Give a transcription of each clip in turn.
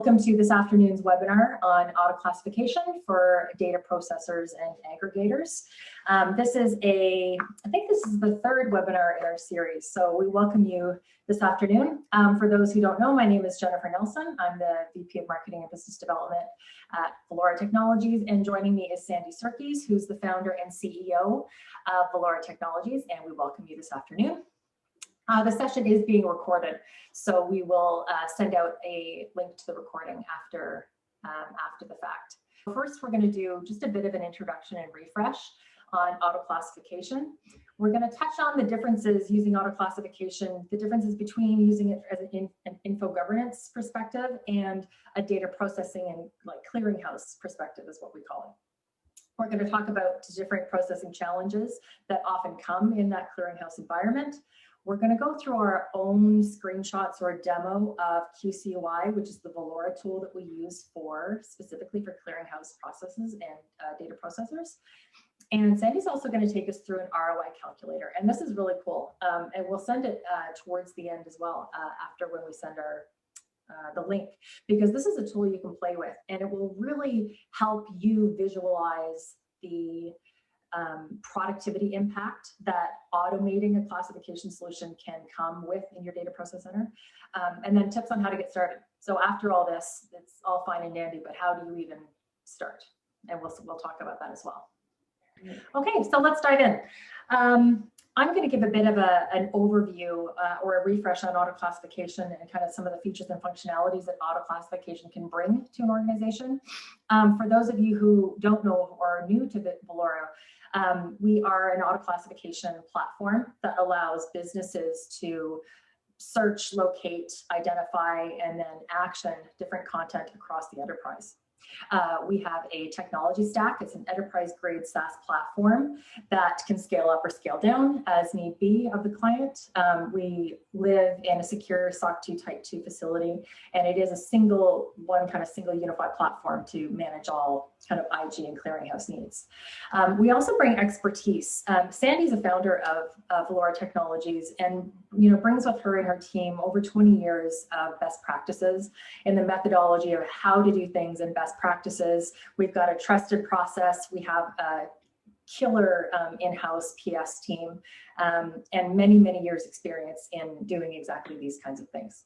Welcome to this afternoon's webinar on auto-classification for data processors and aggregators. I think this is the third webinar in our series, so we welcome you this afternoon. For those who don't know, my name is Jennifer Nelson. I'm the VP of Marketing and Business Development at Beloru Technologies, and joining me is Sandy Surkis, who's the founder and CEO of Beloru Technologies, and we welcome you this afternoon. The session is being recorded, so we will send out a link to the recording after the fact. First, we're going to do just a bit of an introduction and refresh on auto-classification. We're going to touch on the differences using auto-classification, the differences between using it as an info governance perspective and a data processing and clearinghouse perspective is what we call it. We're going to talk about different processing challenges that often come in that clearinghouse environment. We're going to go through our own screenshots or a demo of QCUI, which is the Beloru tool that we use specifically for clearinghouse processes and data processors. And Sandy's also going to take us through an ROI calculator, and this is really cool. And we'll send it towards the end as well, after when we send the link, because this is a tool you can play with, and it will really help you visualize the productivity impact that automating a classification solution can come with in your data process center, and then tips on how to get started. So after all this, it's all fine and dandy, but how do you even start? And we'll talk about that as well. Okay, so let's dive in. I'm going to give a bit of an overview or a refresh on auto-classification and kind of some of the features and functionalities that auto-classification can bring to an organization. For those of you who don't know or are new to Beloru, we are an auto-classification platform that allows businesses to search, locate, identify, and then action different content across the enterprise. We have a technology stack. It's an enterprise-grade SaaS platform that can scale up or scale down as need be of the client. We live in a secure SOC 2 Type 2 facility, and it is a single unified platform to manage all kind of IG and clearinghouse needs. We also bring expertise. Sandy's a founder of Beloru Technologies, and brings with her and her team over 20 years of best practices in the methodology of how to do things and best practices. We've got a trusted process. We have a killer in-house PS team, and many, many years experience in doing exactly these kinds of things.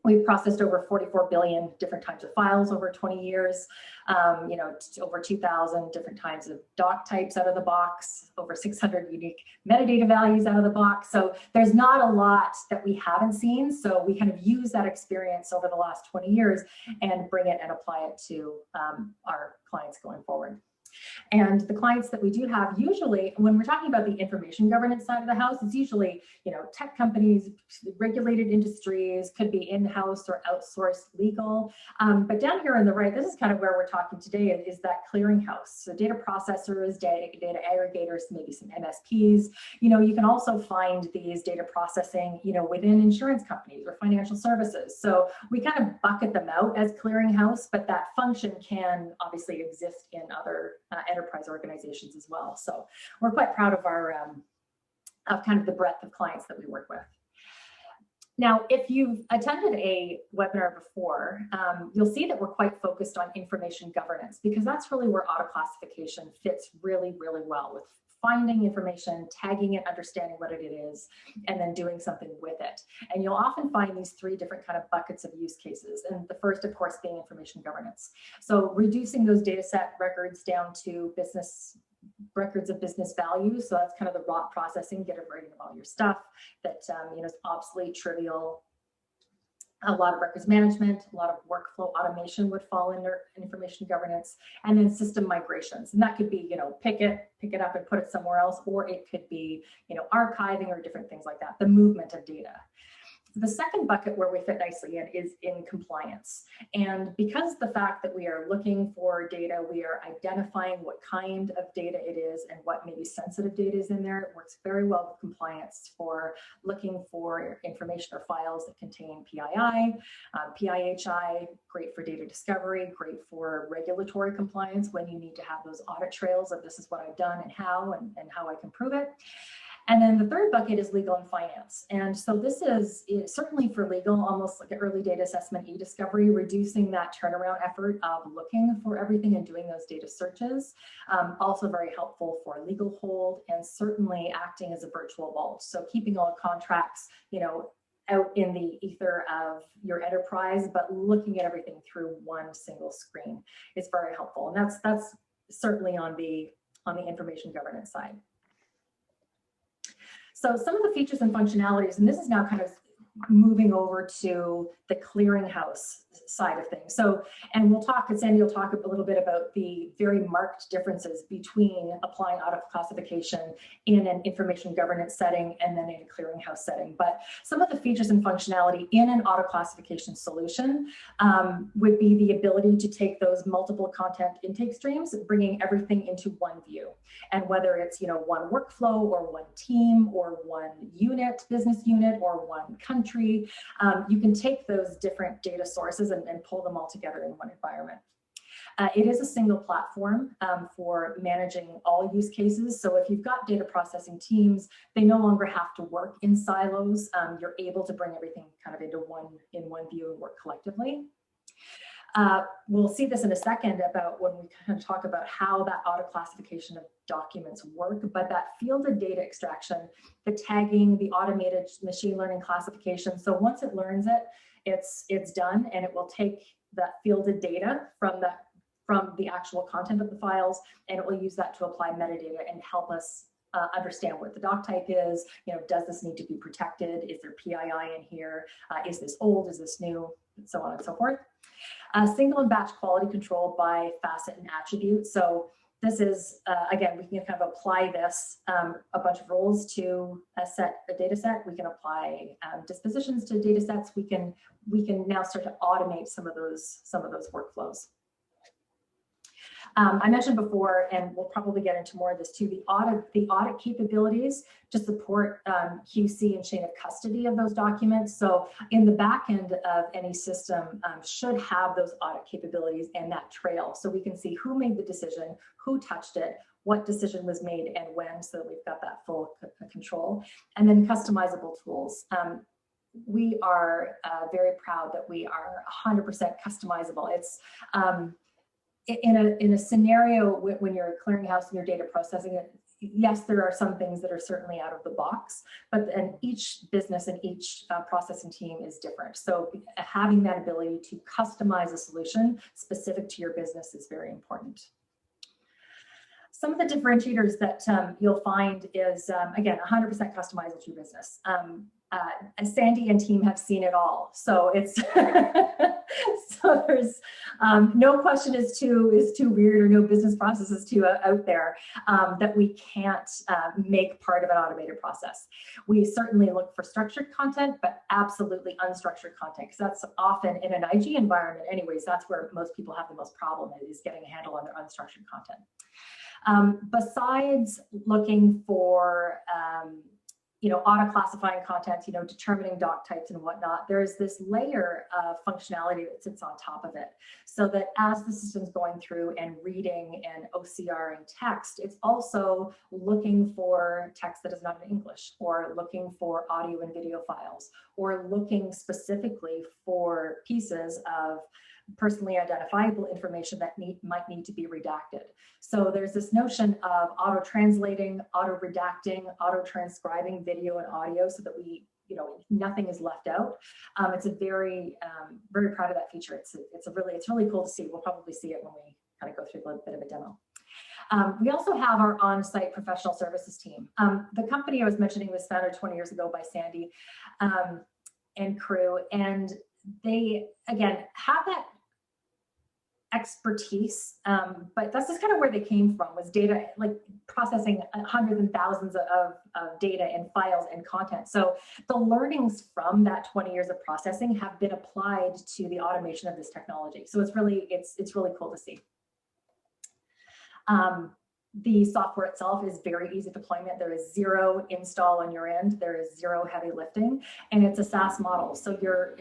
We've processed over 44 billion different types of files over 20 years, over 2,000 different types of doc types out of the box, over 600 unique metadata values out of the box. So there's not a lot that we haven't seen. So we kind of use that experience over the last 20 years and bring it and apply it to our clients going forward. And the clients that we do have, usually when we're talking about the information governance side of the house, it's usually, tech companies, regulated industries, could be in-house or outsourced legal. But down here on the right, this is kind of where we're talking today, is that clearinghouse. So data processors, data aggregators, maybe some MSPs. You can also find these data processing, within insurance companies or financial services. So we kind of bucket them out as clearinghouse, but that function can obviously exist in other enterprise organizations as well. So we're quite proud of our of kind of the breadth of clients that we work with. Now, if you've attended a webinar before, you'll see that we're quite focused on information governance, because that's really where auto-classification fits really, really well, with finding information, tagging it, understanding what it is, and then doing something with it. And you'll often find these three different kind of buckets of use cases. And the first, of course, being information governance. So reducing those data set records down to records of business value. So that's kind of the raw processing, get rid of all your stuff that is obsolete, trivial. A lot of records management, a lot of workflow automation would fall under information governance, and then system migrations. And that could be, pick it up and put it somewhere else, or it could be, archiving or different things like that, the movement of data. The second bucket where we fit nicely in is in compliance. And because the fact that we are looking for data, we are identifying what kind of data it is and what maybe sensitive data is in there, it works very well with compliance for looking for information or files that contain PII, PIHI, great for data discovery, great for regulatory compliance when you need to have those audit trails of this is what I've done and how I can prove it. And then the third bucket is legal and finance. And so this is certainly for legal, almost like an early data assessment e-discovery, reducing that turnaround effort of looking for everything and doing those data searches. Also very helpful for legal hold, and certainly acting as a virtual vault. So keeping all contracts, out in the ether of your enterprise, but looking at everything through one single screen is very helpful. And that's certainly on the information governance side. So some of the features and functionalities, and this is now kind of moving over to the clearinghouse side of things. So, and Sandy will talk a little bit about the very marked differences between applying auto-classification in an information governance setting and then in a clearinghouse setting. But some of the features and functionality in an auto-classification solution would be the ability to take those multiple content intake streams, bringing everything into one view. And whether it's, one workflow or one team or one unit, business unit, or one country, you can take those different data sources and pull them all together in one environment. It is a single platform for managing all use cases. So if you've got data processing teams, they no longer have to work in silos. You're able to bring everything kind of into one view and work collectively. We'll see this in a second about when we kind of talk about how that auto-classification of documents work, but that fielded data extraction, the tagging, the automated machine learning classification. So once it learns it, it's done, and it will take that fielded data from the actual content of the files, and it will use that to apply metadata and help us understand what the doc type is. Does this need to be protected? Is there PII in here? Is this old? Is this new? And so on and so forth. Single and batch quality control by facet and attribute. So this is, again, we can kind of apply this, a bunch of roles to a data set. We can apply dispositions to data sets. We can now start to automate some of those workflows. I mentioned before, and we'll probably get into more of this too, the audit capabilities to support QC and chain of custody of those documents. So in the back end of any system should have those audit capabilities and that trail. So we can see who made the decision, who touched it, what decision was made and when, so that we've got that full control. And then customizable tools. We are very proud that we are 100% customizable. It's in a scenario when you're a clearinghouse and you're data processing it, yes, there are some things that are certainly out of the box, but and each business and each processing team is different. So having that ability to customize a solution specific to your business is very important. Some of the differentiators that you'll find is, again, 100% customizable to your business. And Sandy and team have seen it all. So it's so there's no question is too weird, or no business process is too out there that we can't make part of an automated process. We certainly look for structured content, but absolutely unstructured content, because that's often in an IG environment anyways, that's where most people have the most problem, is getting a handle on their unstructured content. Besides looking for auto-classifying content, determining doc types and whatnot, there's this layer of functionality that sits on top of it. So that as the system's going through and reading and OCR and text, it's also looking for text that is not in English, or looking for audio and video files, or looking specifically for pieces of personally identifiable information that might need to be redacted. So there's this notion of auto-translating, auto-redacting, auto-transcribing video and audio so that we, nothing is left out. It's a very proud of that feature. It's really cool to see. We'll probably see it when we kind of go through a bit of a demo. We also have our on-site professional services team. The company I was mentioning was founded 20 years ago by Sandy and crew, and they, again, have that expertise, but that's just kind of where they came from, was data, like processing hundreds and thousands of data and files and content. So the learnings from that 20 years of processing have been applied to the automation of this technology. So it's really cool to see. The software itself is very easy deployment. There is zero install on your end. There is zero heavy lifting, and it's a SaaS model. So you're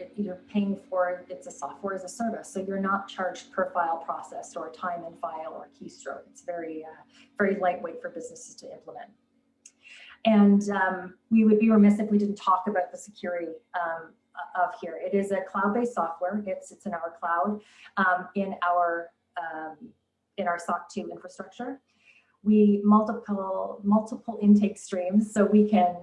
paying for it. It's a software as a service. So you're not charged per file processed or time in file or keystroke. It's very lightweight for businesses to implement. And we would be remiss if we didn't talk about the security of here. It is a cloud-based software. It's in our cloud, in our SOC 2 infrastructure. We multiple intake streams, so we can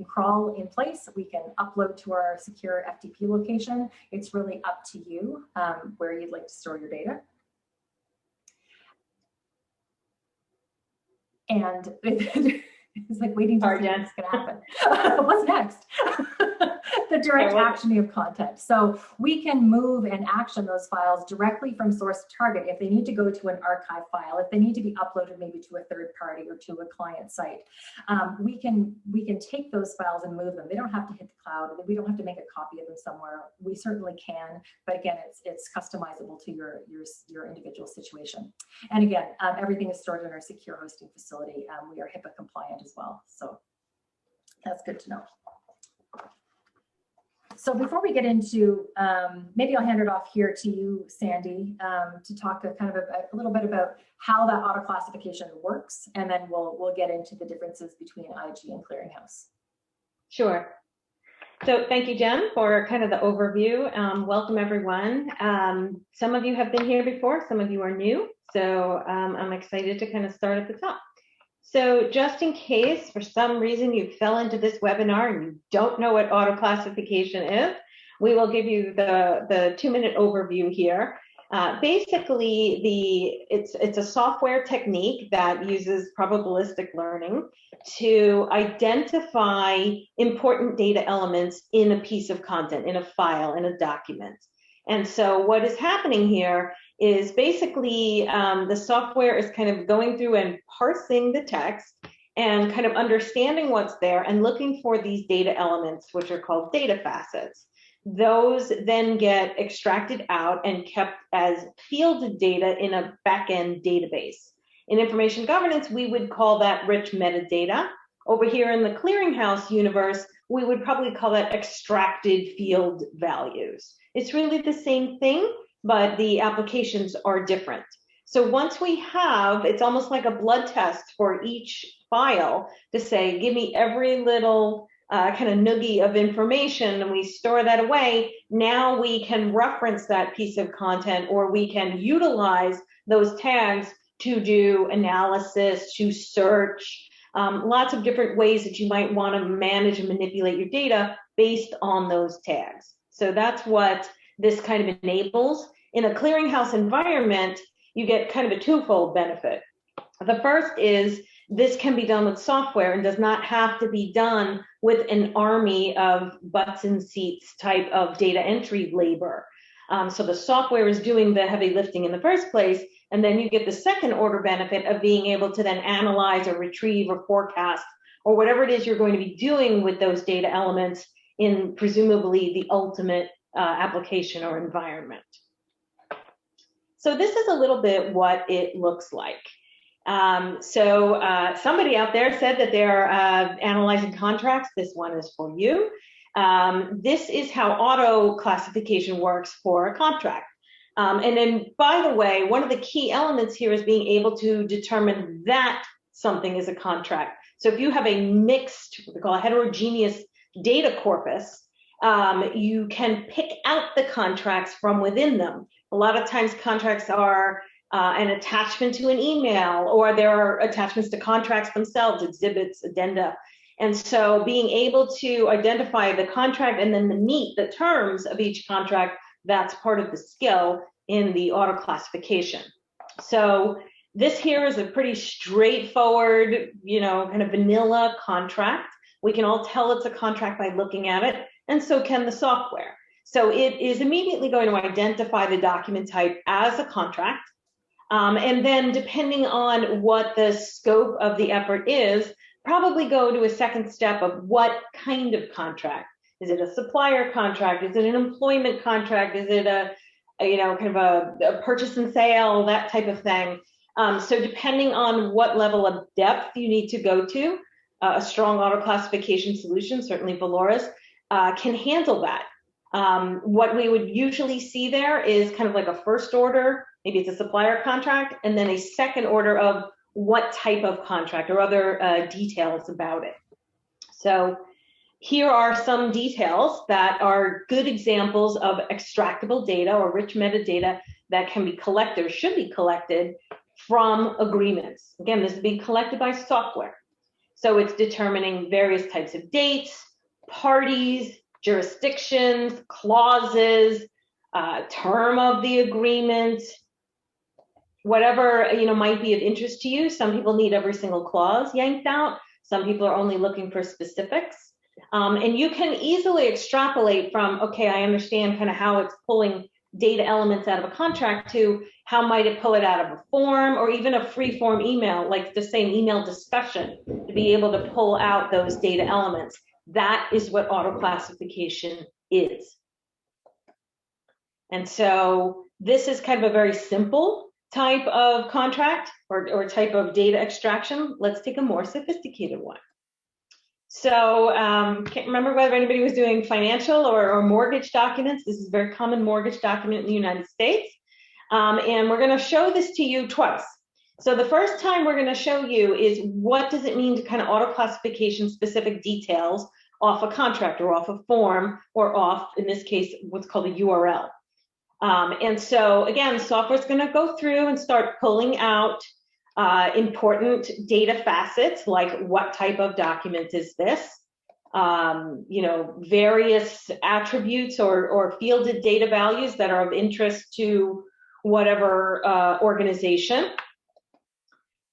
crawl in place, we can upload to our secure FTP location. It's really up to you where you'd like to store your data. And it's like waiting to see what's going to happen. What's next? The direct actioning of content. So we can move and action those files directly from source to target if they need to go to an archive file, if they need to be uploaded maybe to a third party or to a client site. We can take those files and move them. They don't have to hit the cloud. We don't have to make a copy of them somewhere. We certainly can, but again, it's customizable to your individual situation. And again, everything is stored in our secure hosting facility. We are HIPAA compliant as well, so that's good to know. So before we get into, maybe I'll hand it off here to you, Sandy, to talk a little bit about how that auto classification works, and then we'll get into the differences between IG and clearinghouse. Sure. So thank you, Jen, for kind of the overview. Welcome, everyone. Some of you have been here before, some of you are new, so I'm excited to kind of start at the top. So just in case for some reason you fell into this webinar and you don't know what auto classification is, we will give you the 2-minute overview here. Basically, it's a software technique that uses probabilistic learning to identify important data elements in a piece of content, in a file, in a document. And so what is happening here is basically the software is kind of going through and parsing the text and kind of understanding what's there and looking for these data elements, which are called data facets. Those then get extracted out and kept as fielded data in a back-end database. In information governance, we would call that rich metadata. Over here in the clearinghouse universe, we would probably call that extracted field values. It's really the same thing, but the applications are different. So once we have, it's almost like a blood test for each file to say, give me every little kind of noogie of information, and we store that away. Now we can reference that piece of content, or we can utilize those tags to do analysis, to search, lots of different ways that you might want to manage and manipulate your data based on those tags. So that's what this kind of enables. In a clearinghouse environment, you get kind of a twofold benefit. The first is this can be done with software and does not have to be done with an army of butts and seats type of data entry labor. So the software is doing the heavy lifting in the first place, and then you get the second order benefit of being able to then analyze or retrieve or forecast or whatever it is you're going to be doing with those data elements in presumably the ultimate application or environment. So this is a little bit what it looks like. Somebody out there said that they're analyzing contracts. This one is for you. This is how auto classification works for a contract. And then, by the way, one of the key elements here is being able to determine that something is a contract. So if you have a mixed, what we call a heterogeneous data corpus, you can pick out the contracts from within them. A lot of times contracts are an attachment to an email, or there are attachments to contracts themselves, exhibits, addenda. And so being able to identify the contract and then the meat, the terms of each contract, that's part of the skill in the auto classification. So this here is a pretty straightforward, kind of vanilla contract. We can all tell it's a contract by looking at it, and so can the software. So it is immediately going to identify the document type as a contract. And then depending on what the scope of the effort is, probably go to a second step of what kind of contract. Is it a supplier contract? Is it an employment contract? Is it a kind of a purchase and sale, that type of thing? So depending on what level of depth you need to go to, a strong auto classification solution, certainly Beloru's, can handle that. What we would usually see there is kind of like a first order, maybe it's a supplier contract, and then a second order of what type of contract or other details about it. So here are some details that are good examples of extractable data or rich metadata that can be collected or should be collected from agreements. Again, this is being collected by software. So it's determining various types of dates, parties, jurisdictions, clauses, term of the agreement, whatever might be of interest to you. Some people need every single clause yanked out. Some people are only looking for specifics. And you can easily extrapolate from, okay, I understand kind of how it's pulling data elements out of a contract to how might it pull it out of a form or even a free form email, like the same email discussion, to be able to pull out those data elements. That is what auto classification is. And so this is kind of a very simple type of contract or type of data extraction. Let's take a more sophisticated one. So can't remember whether anybody was doing financial or mortgage documents. This is a very common mortgage document in the United States. And we're going to show this to you twice. So the first time we're going to show you is what does it mean to kind of auto classification specific details off a contract or off a form or off, in this case, what's called a URL. And so again, software is going to go through and start pulling out important data facets, like what type of document is this? Various attributes or fielded data values that are of interest to whatever organization.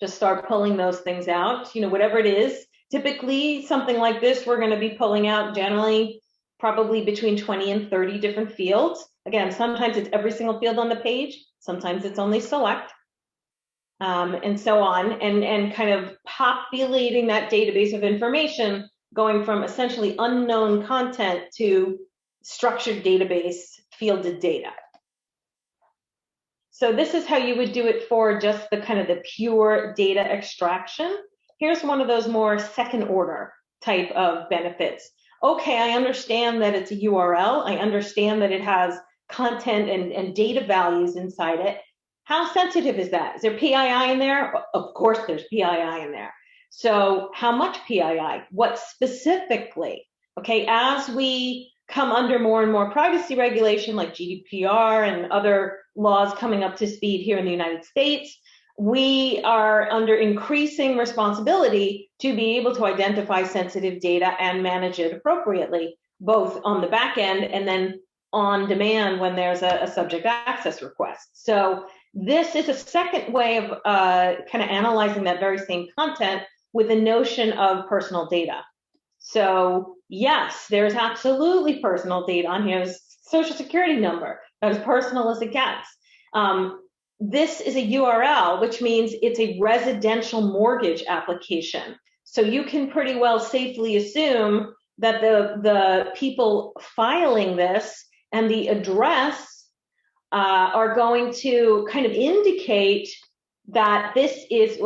Just start pulling those things out, whatever it is. Typically, something like this, we're going to be pulling out generally probably between 20 and 30 different fields. Again, sometimes it's every single field on the page. Sometimes it's only select. And so on, and kind of populating that database of information, going from essentially unknown content to structured database fielded data. So this is how you would do it for just the kind of the pure data extraction. Here's one of those more second order type of benefits. Okay, I understand that it's a URL. I understand that it has content and data values inside it. How sensitive is that? Is there PII in there? Of course there's PII in there. So how much PII? What specifically? Okay, as we come under more and more privacy regulation like GDPR and other laws coming up to speed here in the United States, we are under increasing responsibility to be able to identify sensitive data and manage it appropriately, both on the back end and then on demand when there's a subject access request. So this is a second way of kind of analyzing that very same content with the notion of personal data. So yes, there's absolutely personal data on here. There's social security number, as personal as it gets. This is a URL, which means it's a residential mortgage application. So you can pretty well safely assume that the people filing this and the address are going to kind of indicate that this is,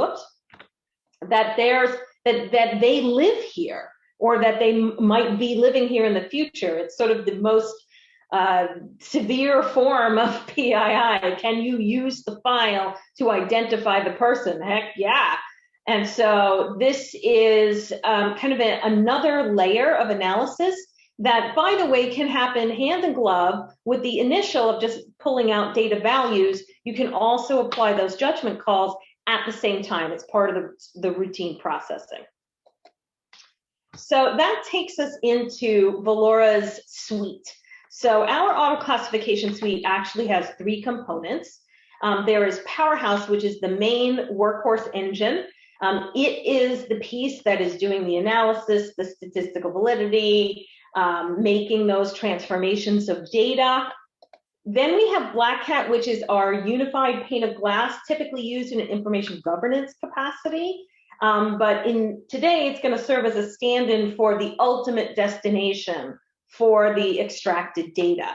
that they live here, or that they might be living here in the future. It's sort of the most severe form of PII. Can you use the file to identify the person? Heck yeah. And so this is kind of another layer of analysis that, by the way, can happen hand in glove with the initial of just pulling out data values. You can also apply those judgment calls at the same time. It's part of the routine processing. So that takes us into Veloru's suite. So our auto classification suite actually has three components. There is Powerhouse, which is the main workhorse engine. It is the piece that is doing the analysis, the statistical validity, making those transformations of data. Then we have Black Hat, which is our unified pane of glass, typically used in an information governance capacity. But today, it's going to serve as a stand-in for the ultimate destination for the extracted data.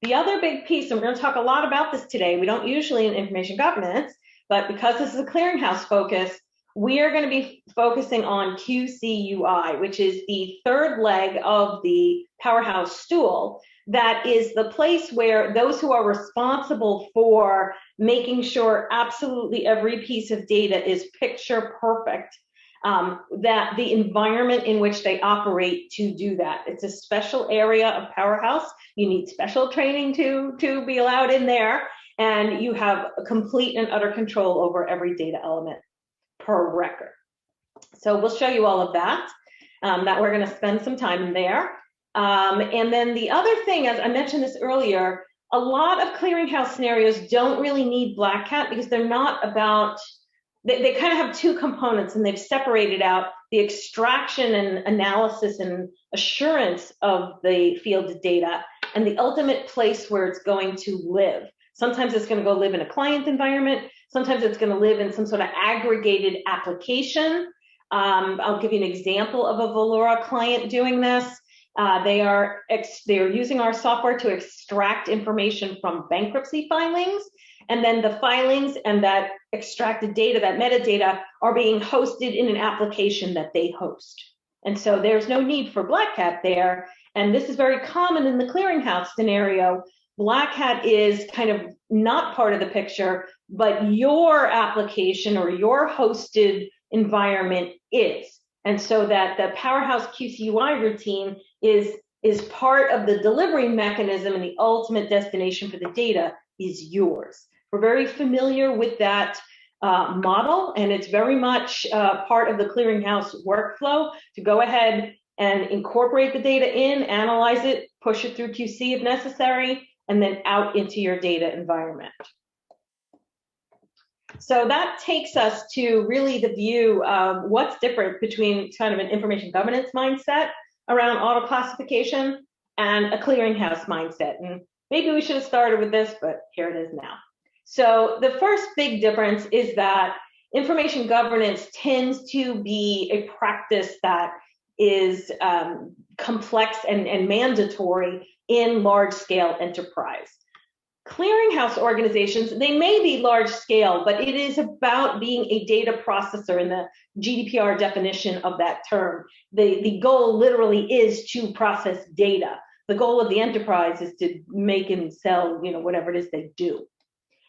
The other big piece, and we're going to talk a lot about this today, we don't usually in information governance, but because this is a clearinghouse focus, we are going to be focusing on QCUI, which is the third leg of the Powerhouse stool that is the place where those who are responsible for making sure absolutely every piece of data is picture perfect, that the environment in which they operate to do that. It's a special area of Powerhouse. You need special training to be allowed in there, and you have complete and utter control over every data element per record. So we'll show you all of that, that we're going to spend some time in there. And then the other thing, as I mentioned this earlier, a lot of clearinghouse scenarios don't really need Black Hat because they're not about, they kind of have two components, and they've separated out the extraction and analysis and assurance of the field data and the ultimate place where it's going to live. Sometimes it's going to go live in a client environment. Sometimes it's going to live in some sort of aggregated application. I'll give you an example of a Beloru client doing this. They are using our software to extract information from bankruptcy filings, and then the filings and that extracted data, that metadata, are being hosted in an application that they host. And so there's no need for Black Hat there, and this is very common in the clearinghouse scenario. Black Hat is kind of not part of the picture, but your application or your hosted environment is. And so that the Powerhouse QCUI routine is part of the delivery mechanism, and the ultimate destination for the data is yours. We're very familiar with that model, and it's very much part of the clearinghouse workflow to go ahead and incorporate the data in, analyze it, push it through QC if necessary, and then out into your data environment. So that takes us to really the view of what's different between kind of an information governance mindset around auto classification and a clearinghouse mindset. And maybe we should have started with this, but here it is now. So the first big difference is that information governance tends to be a practice that is complex and mandatory in large-scale enterprise. Clearinghouse organizations, they may be large scale, but it is about being a data processor in the GDPR definition of that term. The goal literally is to process data. The goal of the enterprise is to make and sell, whatever it is they do.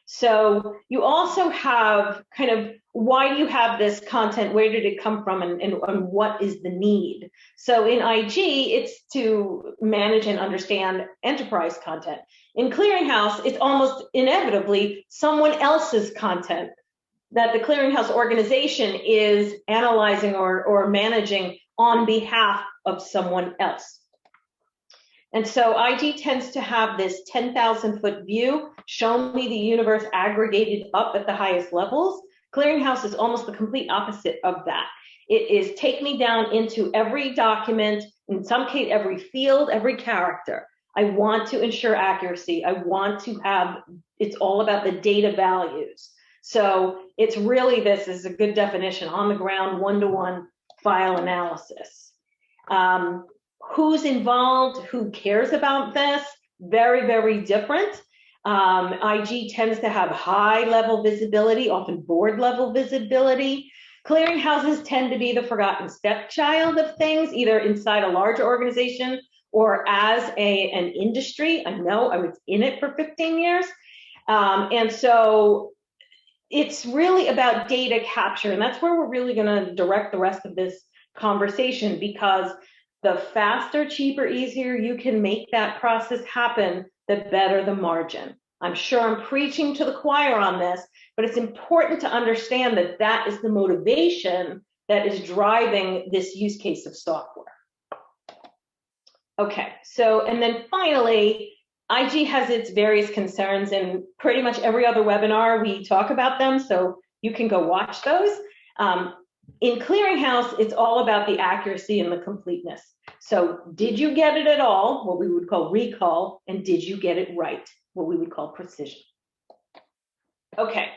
So you also have kind of, why do you have this content? Where did it come from, and what is the need? So in IG, it's to manage and understand enterprise content. In Clearinghouse, it's almost inevitably someone else's content that the Clearinghouse organization is analyzing or managing on behalf of someone else. And so IG tends to have this 10,000-foot view, show me the universe aggregated up at the highest levels. Clearinghouse is almost the complete opposite of that. It is take me down into every document, in some case, every field, every character. I want to ensure accuracy. I want to have, it's all about the data values. So it's really, this is a good definition, on the ground, one-to-one file analysis. Who's involved? Who cares about this? Very, very different. IG tends to have high-level visibility, often board-level visibility. Clearinghouses tend to be the forgotten stepchild of things, either inside a larger organization or as an industry. I know I was in it for 15 years. And so it's really about data capture, and that's where we're really going to direct the rest of this conversation, because the faster, cheaper, easier you can make that process happen, the better the margin. I'm sure I'm preaching to the choir on this, but it's important to understand that that is the motivation that is driving this use case of software. Okay, so, and then finally, IG has its various concerns, and pretty much every other webinar we talk about them, so you can go watch those. In Clearinghouse, it's all about the accuracy and the completeness. So did you get it at all, what we would call recall, and did you get it right, what we would call precision? Okay,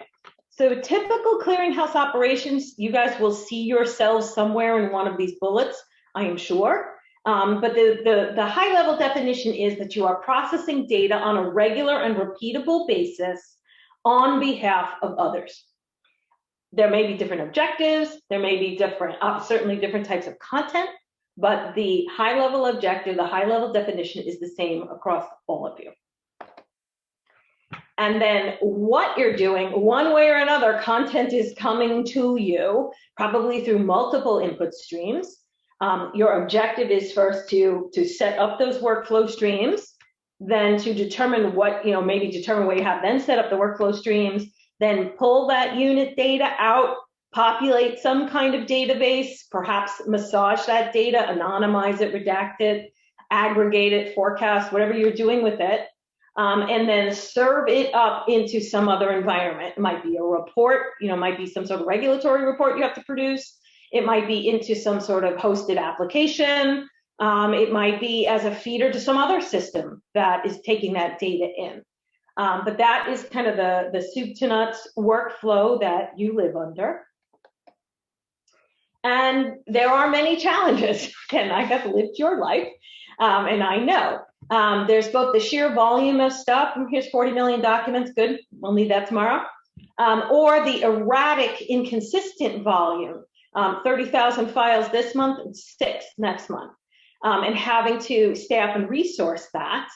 so typical Clearinghouse operations, you guys will see yourselves somewhere in one of these bullets, I am sure. But the high-level definition is that you are processing data on a regular and repeatable basis on behalf of others. There may be different objectives, there may be different, certainly different types of content, but the high-level objective, the high-level definition is the same across all of you. And then what you're doing, one way or another, content is coming to you, probably through multiple input streams. Your objective is first to set up those workflow streams, then to determine what, maybe determine what you have, then set up the workflow streams, then pull that unit data out, populate some kind of database, perhaps massage that data, anonymize it, redact it, aggregate it, forecast, whatever you're doing with it. And then serve it up into some other environment. It might be a report, might be some sort of regulatory report you have to produce. It might be into some sort of hosted application. It might be as a feeder to some other system that is taking that data in. But that is kind of the soup to nuts workflow that you live under. And there are many challenges, and I have lived your life, and I know. There's both the sheer volume of stuff, here's 40 million documents, good, we'll need that tomorrow, or the erratic, inconsistent volume, 30,000 files this month and 6 next month, and having to staff and resource that.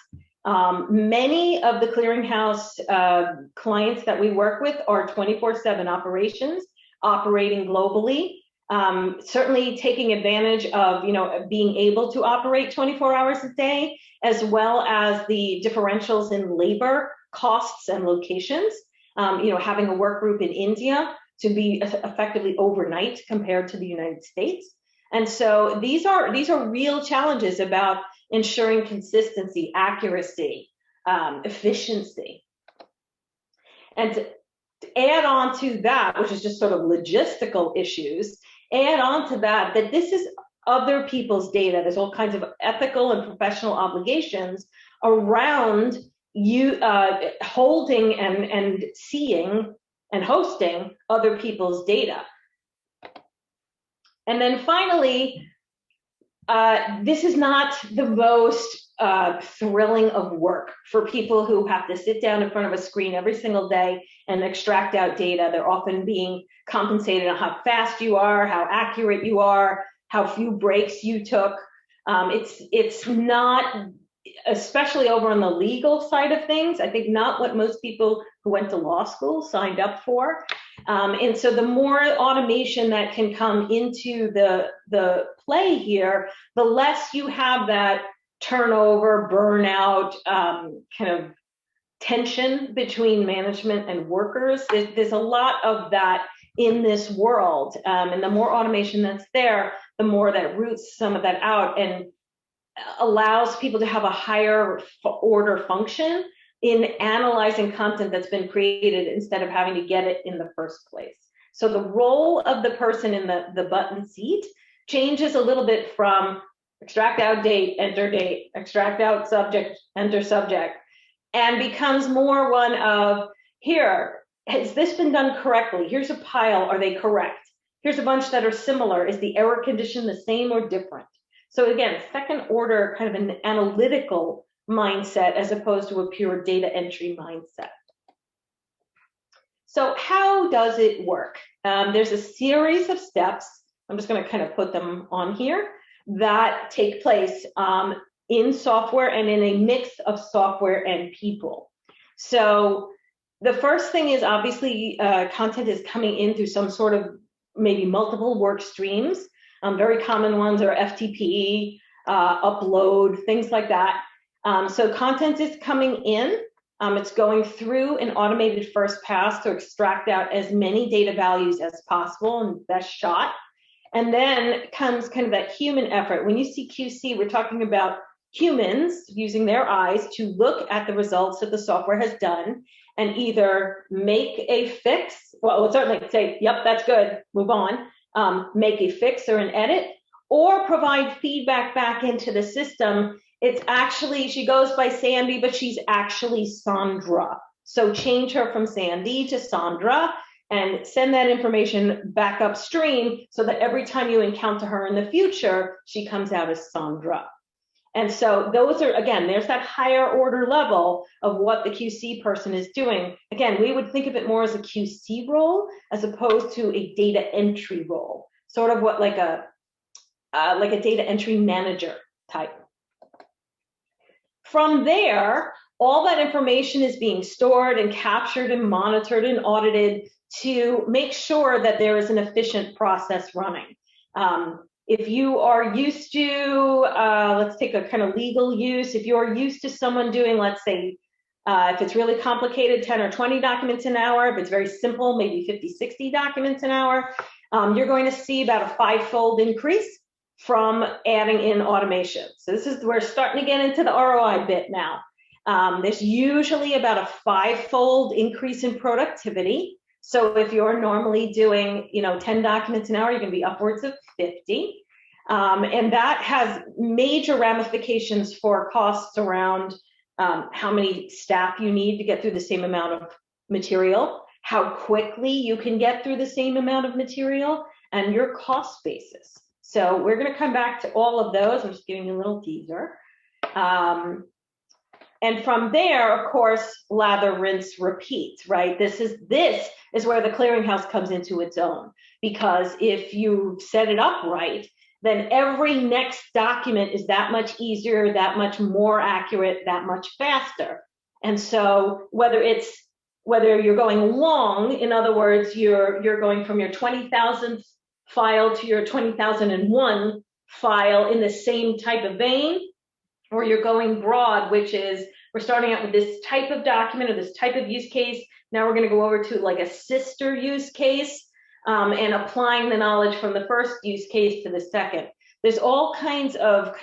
Many of the clearinghouse clients that we work with are 24/7 operations, operating globally. Certainly taking advantage of, being able to operate 24 hours a day, as well as the differentials in labor costs and locations. Having a work group in India to be effectively overnight compared to the United States. And so these are real challenges about ensuring consistency, accuracy, efficiency. And to add on to that, which is just sort of logistical issues, add on to that this is other people's data. There's all kinds of ethical and professional obligations around you holding and seeing and hosting other people's data. And then finally, this is not the most thrilling of work for people who have to sit down in front of a screen every single day and extract out data. They're often being compensated on how fast you are, how accurate you are, how few breaks you took. It's not, especially over on the legal side of things, I think not what most people who went to law school signed up for. And so the more automation that can come into the play here, the less you have that turnover, burnout, kind of tension between management and workers. There's a lot of that in this world. And the more automation that's there, the more that roots some of that out and allows people to have a higher order function in analyzing content that's been created instead of having to get it in the first place. So the role of the person in the button seat changes a little bit from extract out date, enter date, extract out subject, enter subject, and becomes more one of, here, has this been done correctly? Here's a pile, are they correct? Here's a bunch that are similar. Is the error condition the same or different? So again, second order kind of an analytical mindset as opposed to a pure data entry mindset. So how does it work? There's a series of steps, I'm just going to kind of put them on here, that take place in software and in a mix of software and people. So the first thing is obviously content is coming in through some sort of maybe multiple work streams. Very common ones are FTP, upload, things like that. So content is coming in. It's going through an automated first pass to extract out as many data values as possible and best shot. And then comes kind of that human effort. When you see QC, we're talking about humans using their eyes to look at the results that the software has done and either make a fix, well, certainly say, yep, that's good, move on, make a fix or an edit, or provide feedback back into the system. It's actually, she goes by Sandy, but she's actually Sandra. So change her from Sandy to Sandra and send that information back upstream so that every time you encounter her in the future, she comes out as Sandra. And so those are, again, there's that higher order level of what the QC person is doing. Again, we would think of it more as a QC role as opposed to a data entry role, sort of what like a like a data entry manager type. From there, all that information is being stored and captured and monitored and audited to make sure that there is an efficient process running. If you are used to, let's take a kind of legal use, if you're used to someone doing, let's say, if it's really complicated, 10 or 20 documents an hour, if it's very simple, maybe 50, 60 documents an hour, you're going to see about a 5-fold increase from adding in automation. So this is, we're starting to get into the ROI bit now. There's usually about a 5-fold increase in productivity. So if you're normally doing, 10 documents an hour, you're going to be upwards of 50. And that has major ramifications for costs around how many staff you need to get through the same amount of material, how quickly you can get through the same amount of material, and your cost basis. So we're going to come back to all of those. I'm just giving you a little teaser. And from there, of course, lather, rinse, repeat, right? This is where the clearinghouse comes into its own, because if you set it up right, then every next document is that much easier, that much more accurate, that much faster. And so whether you're going long, in other words, you're going from your 20,000th file to your 20,001 file in the same type of vein, or you're going broad, which is we're starting out with this type of document or this type of use case. Now we're going to go over to like a sister use case and applying the knowledge from the first use case to the second. There's all kinds of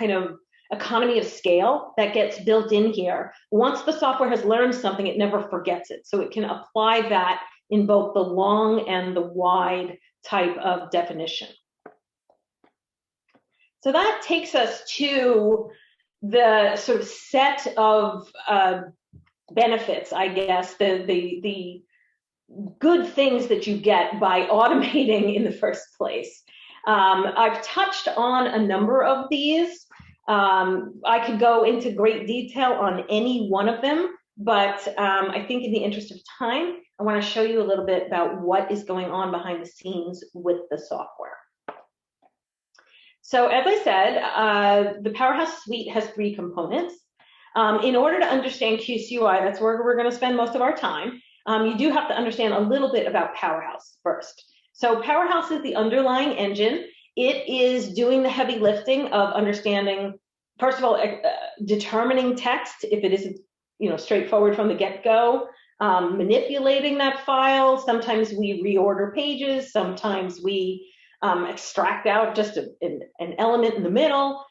economy of scale that gets built in here. Once the software has learned something, it never forgets it. So it can apply that in both the long and the wide type of definition. So that takes us to the sort of set of benefits, I guess, the good things that you get by automating in the first place. I've touched on a number of these. I could go into great detail on any one of them, but I think in the interest of time, I want to show you a little bit about what is going on behind the scenes with the software. So as I said, the Powerhouse suite has 3 components. In order to understand QCUI, that's where we're going to spend most of our time, you do have to understand a little bit about Powerhouse first. So Powerhouse is the underlying engine. It is doing the heavy lifting of understanding, first of all, determining text, if it isn't straightforward from the get-go, manipulating that file. Sometimes we reorder pages. Sometimes we extract out just an element in the middle.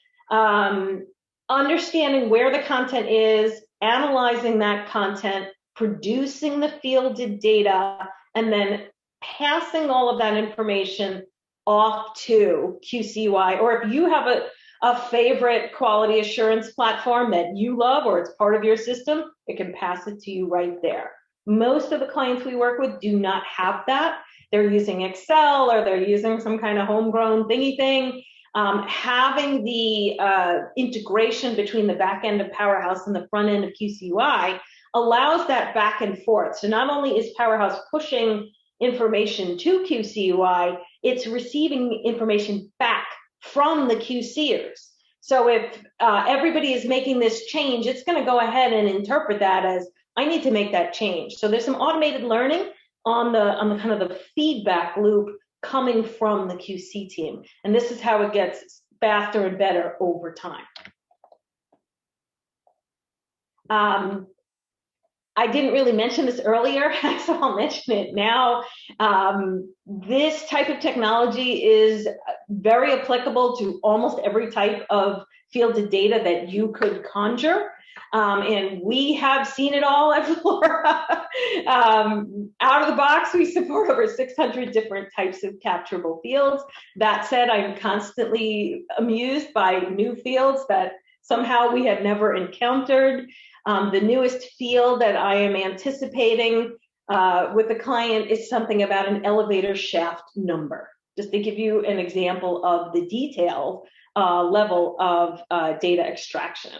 Understanding where the content is, analyzing that content, producing the fielded data, and then passing all of that information off to QCUI, or if you have a favorite quality assurance platform that you love or it's part of your system, it can pass it to you right there. Most of the clients we work with do not have that. They're using Excel or they're using some kind of homegrown thingy thing. Having the integration between the back end of Powerhouse and the front end of QCUI allows that back and forth. So not only is Powerhouse pushing information to QCUI, it's receiving information back from the QCers. So if everybody is making this change, it's going to go ahead and interpret that as, I need to make that change. So there's some automated learning on the kind of the feedback loop coming from the QC team. And this is how it gets faster and better over time. I didn't really mention this earlier, so I'll mention it now. This type of technology is very applicable to almost every type of fielded data that you could conjure. And we have seen it all at Flora. Out of the box, we support over 600 different types of capturable fields. That said, I'm constantly amused by new fields that somehow we had never encountered. The newest field that I am anticipating with the client is something about an elevator shaft number, just to give you an example of the detail level of data extraction.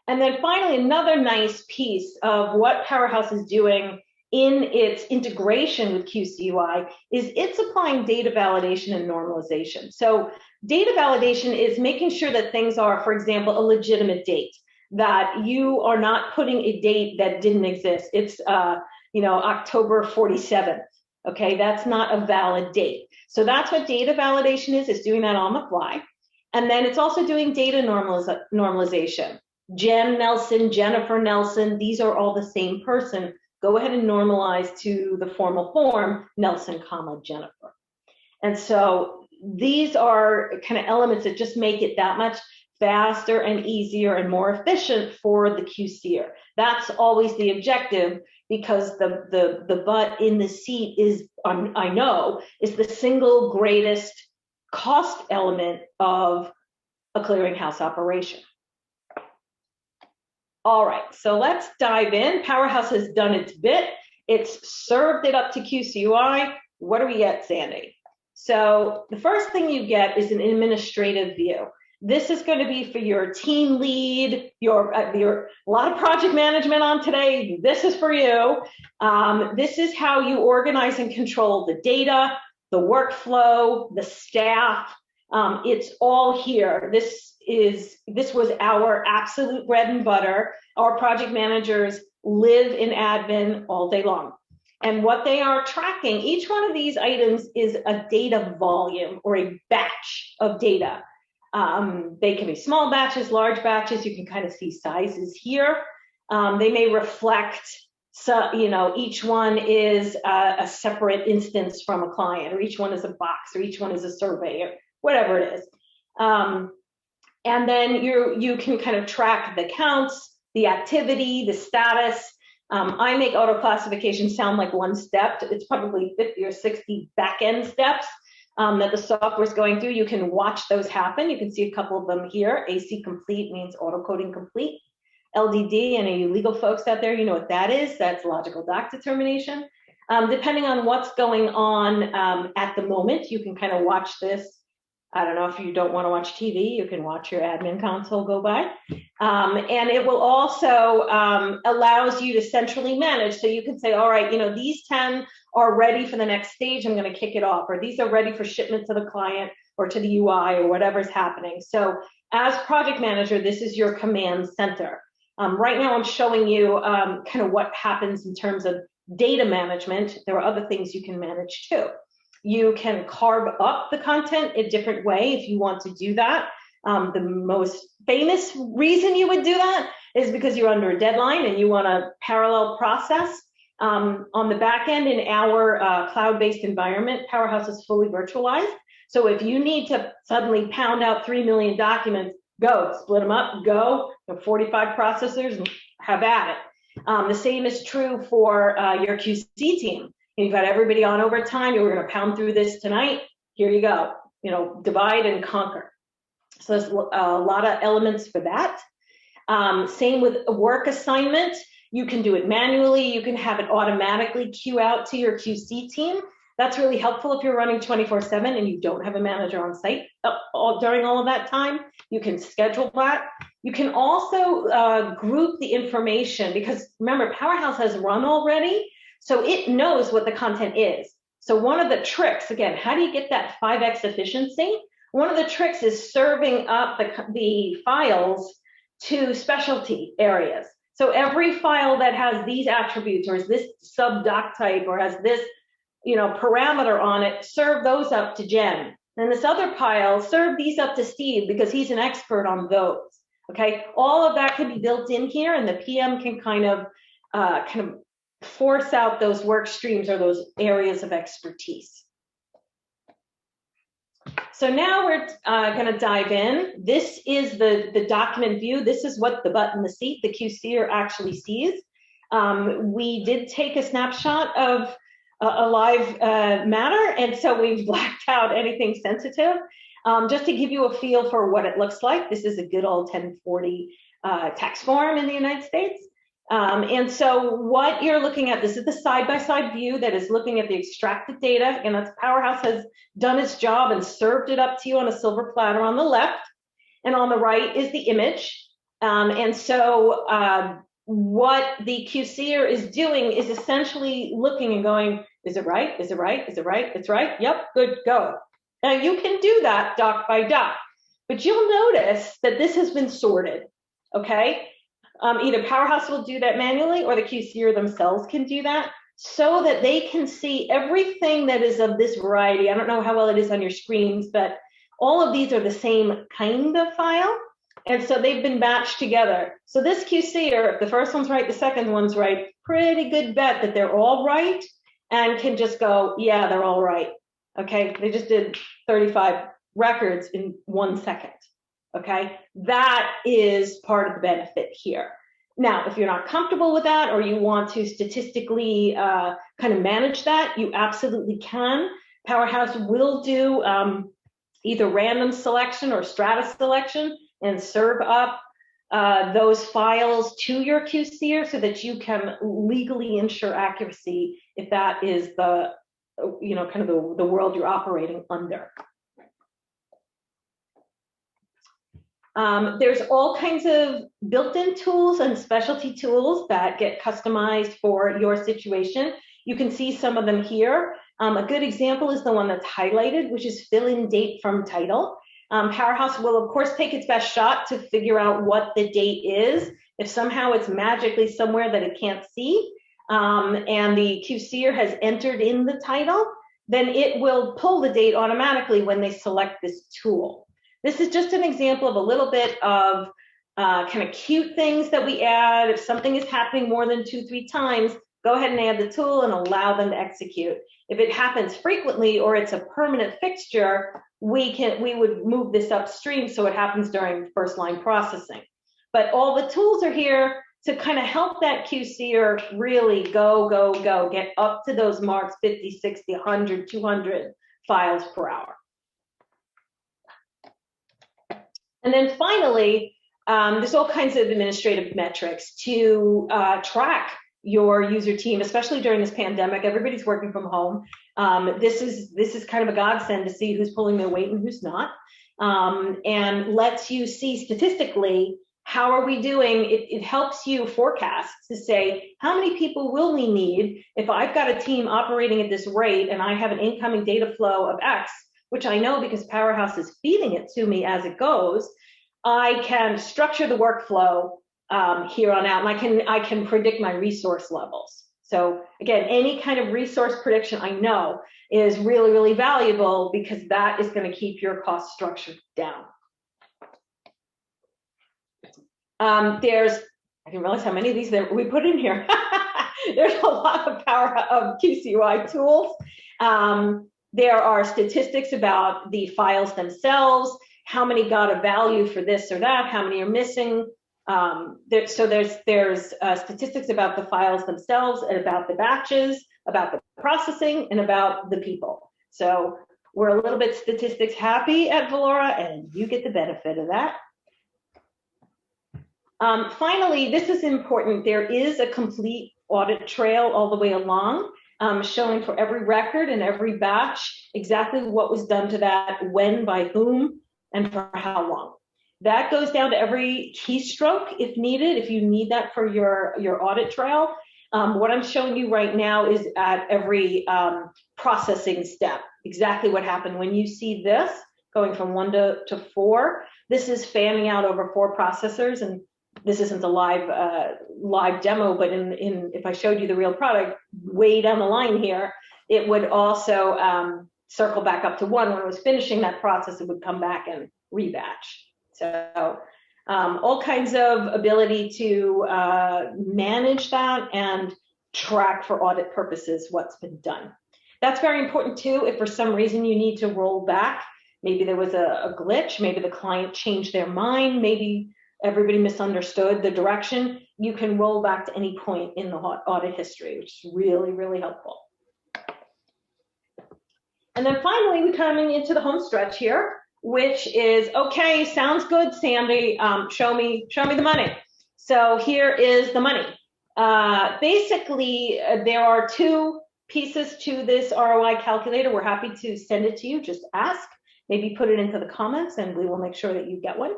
And then finally, another nice piece of what Powerhouse is doing in its integration with QCUI is it's applying data validation and normalization. So data validation is making sure that things are, for example, a legitimate date, that you are not putting a date that didn't exist. It's October 47th. Okay, that's not a valid date. So that's what data validation is. It's doing that on the fly. And then it's also doing data normalization. Jen Nelson, Jennifer Nelson, these are all the same person. Go ahead and normalize to the formal form, Nelson, Jennifer. And so these are kind of elements that just make it that much faster and easier and more efficient for the QCer. That's always the objective, because the butt in the seat is, I know, is the single greatest cost element of a clearinghouse operation. All right, so let's dive in. Powerhouse has done its bit. It's served it up to QCUI. What do we get, Sandy? So the first thing you get is an administrative view. This is going to be for your team lead, your a lot of project management on today. This is for you. This is how you organize and control the data, the workflow, the staff. It's all here. This was our absolute bread and butter. Our project managers live in admin all day long. And what they are tracking, each one of these items is a data volume or a batch of data. They can be small batches, large batches. You can kind of see sizes here. They may reflect, each one is a separate instance from a client, or each one is a box, or each one is a survey, or whatever it is. And then you can kind of track the counts, the activity, the status. I make auto-classification sound like one step. It's probably 50 or 60 back-end steps that the software is going through. You can watch those happen. You can see a couple of them here. AC complete means auto-coding complete. LDD, and you legal folks out there, you know what that is. That's logical doc determination. Depending on what's going on at the moment, you can kind of watch this. I don't know, if you don't want to watch TV, you can watch your admin console go by. And it will also allows you to centrally manage. So you can say, all right, these 10 are ready for the next stage. I'm going to kick it off. Or these are ready for shipment to the client or to the UI or whatever's happening. So as project manager, this is your command center. Right now, I'm showing you kind of what happens in terms of data management. There are other things you can manage too. You can carve up the content a different way if you want to do that. The most famous reason you would do that is because you're under a deadline and you want a parallel process. On the back end in our cloud-based environment, Powerhouse is fully virtualized. So if you need to suddenly pound out 3 million documents, go, split them up, go, 45 processors, and have at it. The same is true for your QC team. You've got everybody on overtime. We're going to pound through this tonight. Here you go. Divide and conquer. So there's a lot of elements for that. Same with a work assignment. You can do it manually. You can have it automatically queue out to your QC team. That's really helpful if you're running 24/7 and you don't have a manager on site during all of that time. You can schedule that. You can also group the information, because remember, Powerhouse has run already. So it knows what the content is. So one of the tricks, again, how do you get that 5x efficiency? One of the tricks is serving up the files to specialty areas. So every file that has these attributes, or is this sub-doc type, or has this parameter on it, serve those up to Jen. And this other pile, serve these up to Steve, because he's an expert on those. Okay, all of that can be built in here, and the PM can kind of force out those work streams or those areas of expertise. So now we're going to dive in. This is the document view. This is what the butt in the seat, the QCer, actually sees. We did take a snapshot of a live matter, and so we've blacked out anything sensitive. Just to give you a feel for what it looks like, this is a good old 1040 tax form in the United States. And so what you're looking at, this is the side-by-side view that is looking at the extracted data, and that's Powerhouse has done its job and served it up to you on a silver platter on the left, and on the right is the image. And so what the QCer is doing is essentially looking and going, is it right? Is it right? Is it right? It's right. Yep, good, go. Now you can do that doc by doc, but you'll notice that this has been sorted, okay? Either Powerhouse will do that manually or the QCer themselves can do that so that they can see everything that is of this variety. I don't know how well it is on your screens, but all of these are the same kind of file. And so they've been batched together. So this QCer, if the first one's right, the second one's right, pretty good bet that they're all right and can just go, yeah, they're all right. Okay, they just did 35 records in 1 second. Okay, that is part of the benefit here. Now, if you're not comfortable with that or you want to statistically kind of manage that, you absolutely can. Powerhouse will do either random selection or strata selection and serve up those files to your QCer so that you can legally ensure accuracy if that is the, kind of the world you're operating under. There's all kinds of built-in tools and specialty tools that get customized for your situation. You can see some of them here. A good example is the one that's highlighted, which is fill in date from title. Powerhouse will, of course, take its best shot to figure out what the date is. If somehow it's magically somewhere that it can't see, and the QCer has entered in the title, then it will pull the date automatically when they select this tool. This is just an example of a little bit of kind of cute things that we add. If something is happening more than 2-3 times, go ahead and add the tool and allow them to execute. If it happens frequently or it's a permanent fixture, we would move this upstream so it happens during first line processing. But all the tools are here to kind of help that QCer really go, get up to those marks, 50, 60, 100, 200 files per hour. And then finally, there's all kinds of administrative metrics to track your user team, especially during this pandemic. Everybody's working from home. This is kind of a godsend to see who's pulling their weight and who's not, and lets you see statistically how are we doing. It helps you forecast to say how many people will we need if I've got a team operating at this rate and I have an incoming data flow of X, which I know because Powerhouse is feeding it to me as it goes. I can structure the workflow here on out, and I can predict my resource levels. So again, any kind of resource prediction I know is really, really valuable because that is going to keep your cost structure down. I didn't realize how many of these we put in here. There's a lot of power of QCUI tools. There are statistics about the files themselves, how many got a value for this or that, how many are missing. There's statistics about the files themselves and about the batches, about the processing, and about the people. So we're a little bit statistics happy at Velora, and you get the benefit of that. Finally, this is important. There is a complete audit trail all the way along, showing for every record and every batch exactly what was done to that, when, by whom, and for how long. That goes down to every keystroke if needed, if you need that for your audit trail. What I'm showing you right now is at every processing step, exactly what happened. When you see this going from 1 to 4, this is fanning out over 4 processors, and this isn't a live demo, but if I showed you the real product, way down the line here, it would also circle back up to 1. When it was finishing that process, it would come back and rebatch. So all kinds of ability to manage that and track for audit purposes what's been done. That's very important too. If for some reason you need to roll back, maybe there was a glitch, maybe the client changed their mind, maybe everybody misunderstood the direction, you can roll back to any point in the audit history, which is really, really helpful. And then finally, we're coming into the home stretch here, which is, okay, sounds good, Sandy, show me the money. So here is the money. Basically, there are 2 pieces to this ROI calculator. We're happy to send it to you. Just ask, maybe put it into the comments, and we will make sure that you get one.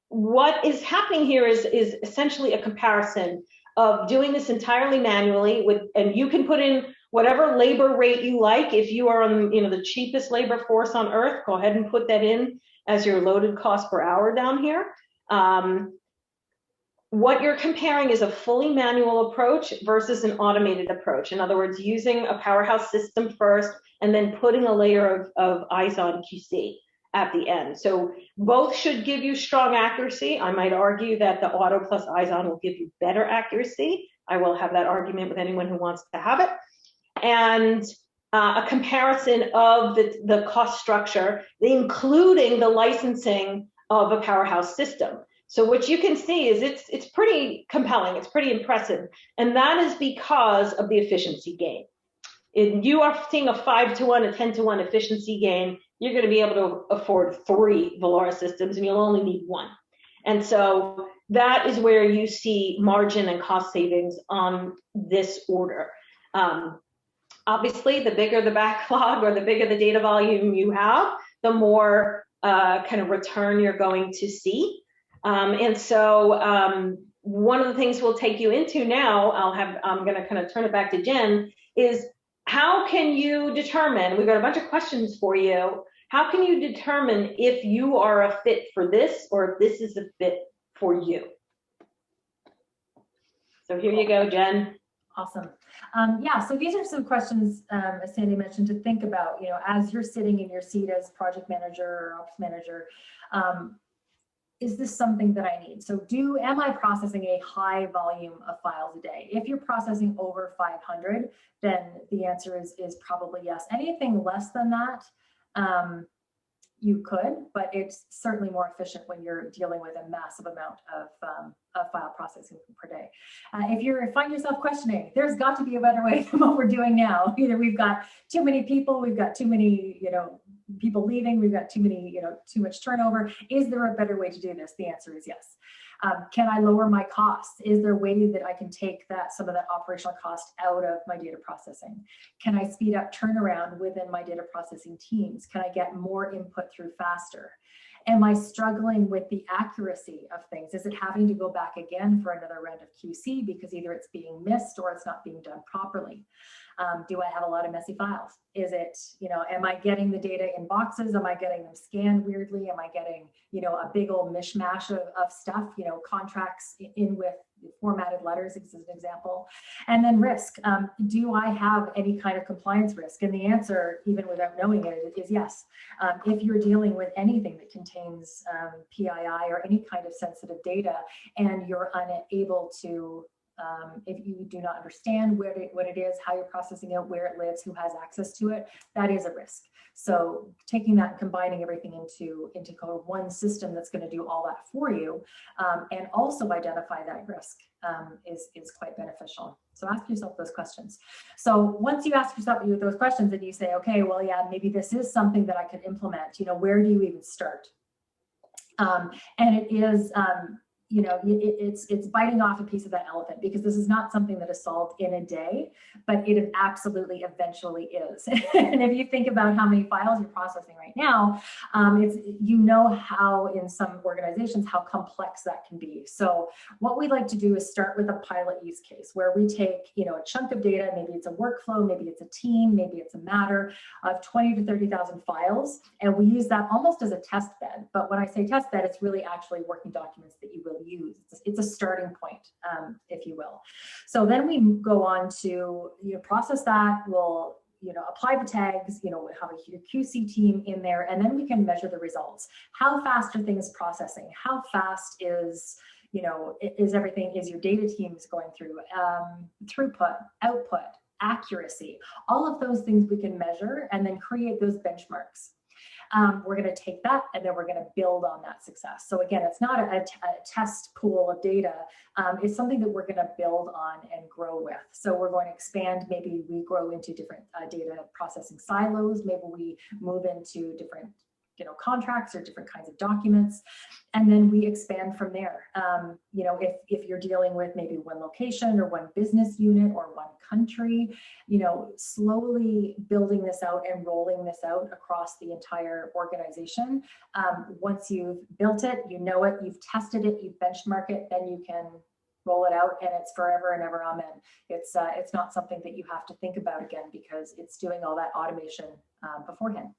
what is happening here is essentially a comparison of doing this entirely manually and you can put in whatever labor rate you like. If you are on, the cheapest labor force on earth, go ahead and put that in as your loaded cost per hour down here. What you're comparing is a fully manual approach versus an automated approach. In other words, using a Powerhouse system first and then putting a layer of eyes on QC at the end. So both should give you strong accuracy. I might argue that the auto plus eyes on will give you better accuracy. I will have that argument with anyone who wants to have it. And a comparison of the cost structure, including the licensing of a Powerhouse system. So what you can see is it's pretty compelling, it's pretty impressive, and that is because of the efficiency gain. If you are seeing a 5-to-1, a 10-to-1 efficiency gain, you're going to be able to afford 3 Veloru systems, and you'll only need 1. And so that is where you see margin and cost savings on this order. Obviously, the bigger the backlog or the bigger the data volume you have, the more kind of return you're going to see. And so one of the things we'll take you into now, I'm going to kind of turn it back to Jen, is how can you determine, we've got a bunch of questions for you, how can you determine if you are a fit for this or if this is a fit for you? So here you go, Jen. Awesome. Yeah, so these are some questions, as Sandy mentioned, to think about, as you're sitting in your seat as project manager or ops manager, is this something that I need? So am I processing a high volume of files a day? If you're processing over 500, then the answer is probably yes. Anything less than that, you could, but it's certainly more efficient when you're dealing with a massive amount of file processing per day. If you find yourself questioning, there's got to be a better way than what we're doing now. Either we've got too many people, we've got too many, people leaving, we've got too much turnover. Is there a better way to do this? The answer is yes. Can I lower my costs? Is there a way that I can take some of that operational cost out of my data processing? Can I speed up turnaround within my data processing teams? Can I get more input through faster? Am I struggling with the accuracy of things? Is it having to go back again for another round of QC because either it's being missed or it's not being done properly? Do I have a lot of messy files? Is it, am I getting the data in boxes? Am I getting them scanned weirdly? Am I getting, a big old mishmash of stuff, contracts in with formatted letters is an example. And then risk. Do I have any kind of compliance risk? And the answer, even without knowing it, is yes. If you're dealing with anything that contains PII or any kind of sensitive data and you're unable to if you do not understand what it is, how you're processing it, where it lives, who has access to it, that is a risk. So taking that and combining everything into kind of one system that's going to do all that for you and also identify that risk is quite beneficial. So ask yourself those questions. So once you ask yourself those questions and you say, okay, well, yeah, maybe this is something that I could implement, where do you even start? And it is, it's biting off a piece of that elephant because this is not something that is solved in a day, but it absolutely eventually is. And if you think about how many files you're processing right now, how in some organizations, how complex that can be. So what we like to do is start with a pilot use case where we take, a chunk of data, maybe it's a workflow, maybe it's a team, maybe it's a matter of 20 to 30,000 files. And we use that almost as a test bed. But when I say test bed, it's really actually working documents that you will use. It's a starting point, if you will. So then we go on to process that. We'll apply the tags. We'll have a QC team in there, and then we can measure the results. How fast are things processing? How fast is everything? Is your data teams going through throughput, output, accuracy? All of those things we can measure and then create those benchmarks. We're going to take that and then we're going to build on that success. So again, it's not a test pool of data. It's something that we're going to build on and grow with. So we're going to expand. Maybe we grow into different data processing silos. Maybe we move into different contracts or different kinds of documents, and then we expand from there. If you're dealing with maybe one location or one business unit or one country, you know, slowly building this out and rolling this out across the entire organization. Once you've built it, you know it, you've tested it, you've benchmarked it, then you can roll it out and it's forever and ever amen. It's not something that you have to think about again because it's doing all that automation beforehand.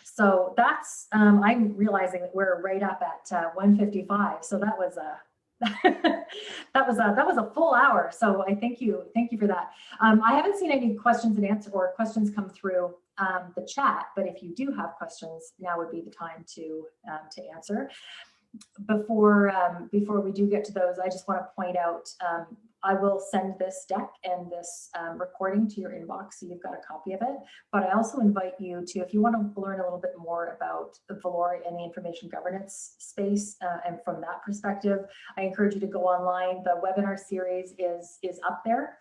So that's, I'm realizing that we're right up at 1:55. So that was a that was a full hour. So I thank you for that. I haven't seen any questions and answers or questions come through the chat, but if you do have questions, now would be the time to answer. Before we do get to those, I just want to point out, I will send this deck and this recording to your inbox, so you've got a copy of it. But I also invite you to, if you want to learn a little bit more about the Beloru and the information governance space, and from that perspective, I encourage you to go online. The webinar series is up there.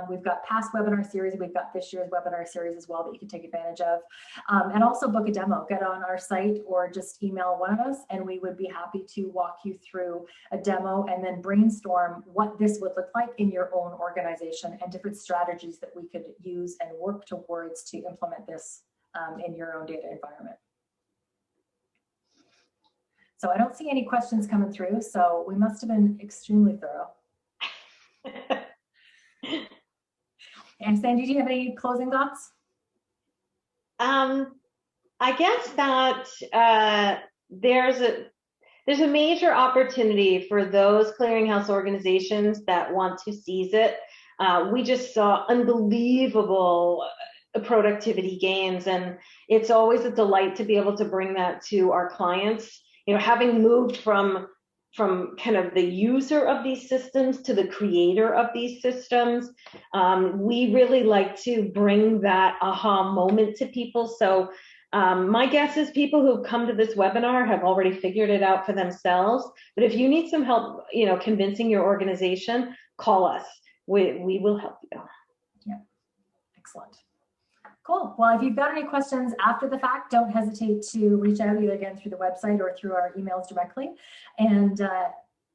We've got past webinar series, we've got this year's webinar series as well that you can take advantage of. And also book a demo, get on our site or just email one of us and we would be happy to walk you through a demo and then brainstorm what this would look like in your own organization and different strategies that we could use and work towards to implement this in your own data environment. So I don't see any questions coming through, so we must have been extremely thorough. And Sandy, do you have any closing thoughts? I guess that there's a major opportunity for those clearinghouse organizations that want to seize it. We just saw unbelievable productivity gains, and it's always a delight to be able to bring that to our clients. You know, having moved from kind of the user of these systems to the creator of these systems, we really like to bring that aha moment to people. So my guess is people who've come to this webinar have already figured it out for themselves. But if you need some help, you know, convincing your organization, call us. We will help you. Yeah, excellent. Cool. Well, if you've got any questions after the fact, don't hesitate to reach out either again through the website or through our emails directly. And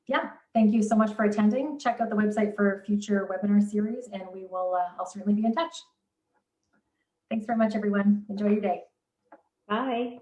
yeah, thank you so much for attending. Check out the website for future webinar series, and we will. I'll certainly be in touch. Thanks very much, everyone. Enjoy your day. Bye.